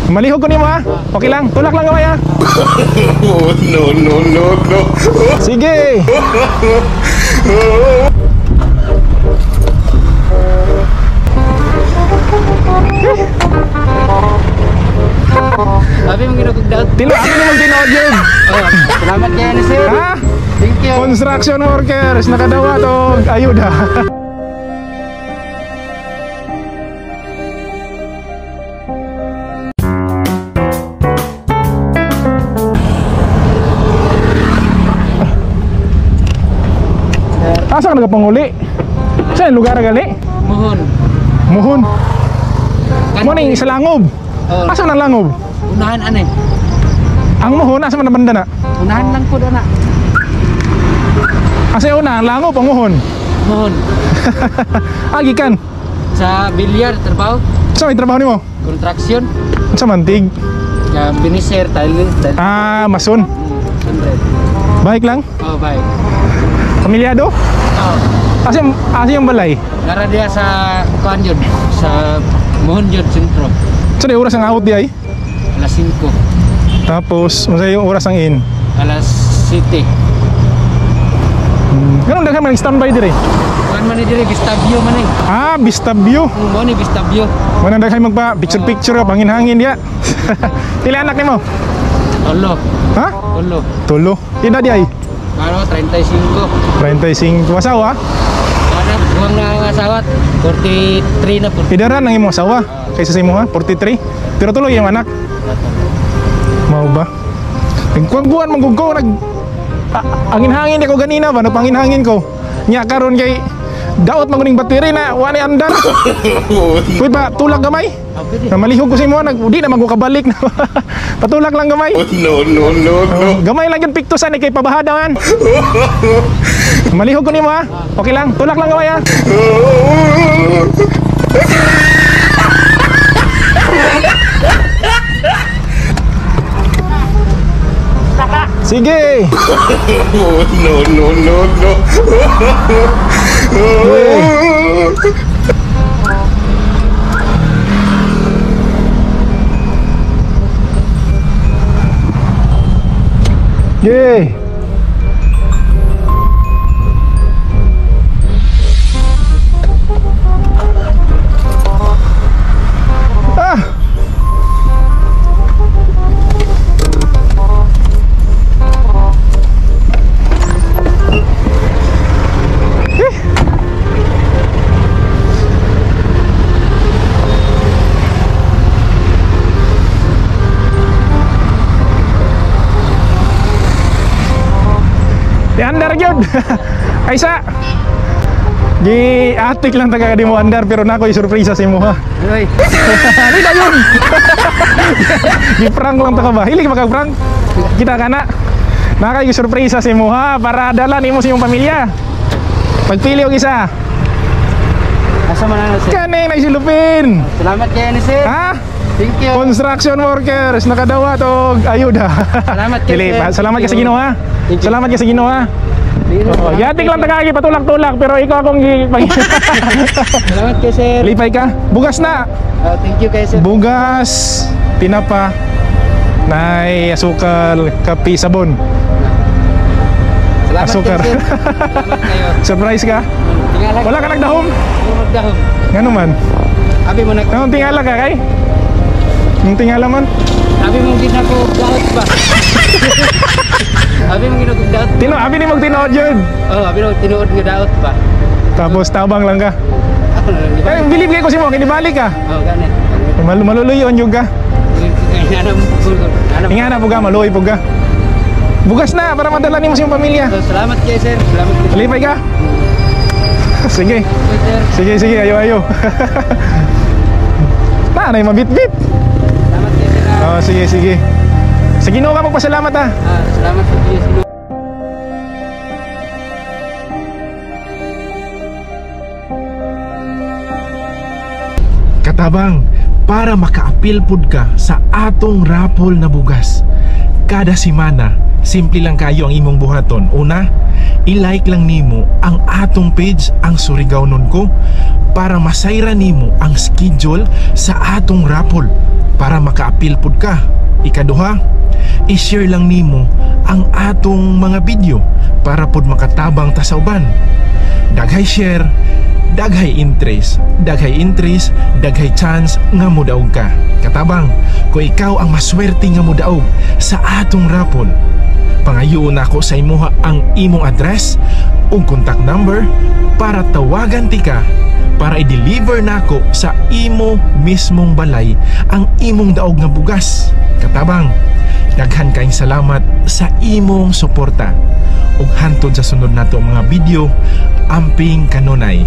Malihog ko nimo ha. Okay lang, tulak lang gamay ha. Oh, no. Sige. Abi mong ginugdaot. Tilo ako nimo tinood yun. Oh, salamat kay ni sir. Ha? Thank you. Construction workers nakadawa to ayuda. Asa ka nagapanguli? Saan lugar gali? Mohon. Muhon. Mo ning sa langob. Oh, Asa nang langob? unahan ane. Ang muhon asa man banda na? Unahan lang po na. Asa una ang langob ang muhon. Mohon. Agi kan. Sa bilyar trabaho, Sa may trabaho nimo? construction, Sa mantig. biniser, tile. Ah, mason. Sundred. Baik lang. Oh, bye. Pamilyado? Oh, Asa yung balay? nara dia sa kuan yun, sa Mohon yun, sentro. Sa di oras ang out di ay? Alas 5, Tapos, masaya yung oras ang in. alas 7. Ganun daghan man standby dire. Kuan man ni diri Vistabio man ni. Ah, Vista View. Mo ni Vistabio. Manang daghan magpa picture ka pangin-hangin dia. Pila anak nimo? Tolo. Ha? Tolo. Tulo. Ida di ay? Ano 35. 35 asawa. Ano buang na ang asawat 43 na po. Idaran ang imong asawa kaysa sa imo ha, 43. Pero tuloy yung anak. Mao ba? Nagkuan man ko angin-hangin ko ganina ba, napangin-hangin ko. Nya karon kay daot maguning battery na wani andar. Pwede pa tulak gamay? Na malihog ko sa imo di na magkabalik na. Patulak lang gamay. No. Gamay lang yung piktusan kay pabahadawan. Malihog ko nimo ha. Okay lang, tulak lang gamay ha. Sige. No. Yay. Ah. Di andar gyud. Aysa. Di atik lang taga di mo andar pero nako isurpresa sa imo ha. Hoy. Ani na yun. Di prank lang taga ba? Hilig magka-prank. Kita kana. Naka isurpresa sa imo ha para dala nimo sa imong pamilya. Pagpili og isa. Asa man ano sir? Kani na silupin. Salamat kay ni sir. Ha? Thank you. Construction workers nakadawa to ayuda. Salamat kay Dili, sir. salamat ka sa Ginoo ha. Thank you. Salamat ka sa Ginoo ha. Oh, yatik lang tagagi patulak-tulak pero ikaw akong Salamat kay sir. lipay ka. Bugas na. Thank you kay sir. Bugas, tinapa, nay asukal, kape, sabon. Salamat Asukar. kay sir. Salamat kayo. Surprise ka? Tingala. Wala ka nagdahom? Magdahom. Ngano man? Abi mo nag Nang tingala ka kay? Nang tingala man? Abi mo ginako daot ba? Abi mo ginugdaot. Abi ni magtinood yun. Oh, abi mo tinuod nga daot ba? Tapos tabang lang ka. Ako na lang di ba? Bilib kayo ko si mo, kinibalik ka. Oh, gani. Maluluyon yung ka. Ano? Ingana po ka, maluoy po ka. Bugas na para madala nimo sa iyong pamilya. Salamat kay sir. Salamat kay sir. Lipay ka? Sige. Sir. Sige, ayo. Nanay, mabit-bit. Salamat kay sir. Oh, sige. Sa Ginoo ka magpasalamat ha. Salamat sa Diyos. Katabang, para makaapil pud ka sa atong rapol na bugas, kada semana, simple lang kayo ang imong buhaton. Una, i-like lang nimo ang atong page, ang Surigao nun ko, para masayra nimo ang schedule sa atong raffle para maka-appeal pud ka. Ikaduha, i-share lang nimo ang atong mga video para pud makatabang ta sa uban. Daghay share, daghay interest, daghay chance nga modaog ka. Katabang, kung ikaw ang maswerte nga modaog sa atong raffle, pangayoon ako sa imuha ang imong address ug contact number para tawagan ti ka para i-deliver nako sa imo mismong balay ang imong daog nga bugas. Katabang, daghan kaayong salamat sa imong suporta ug hantod sa sunod nato mga video, amping kanunay.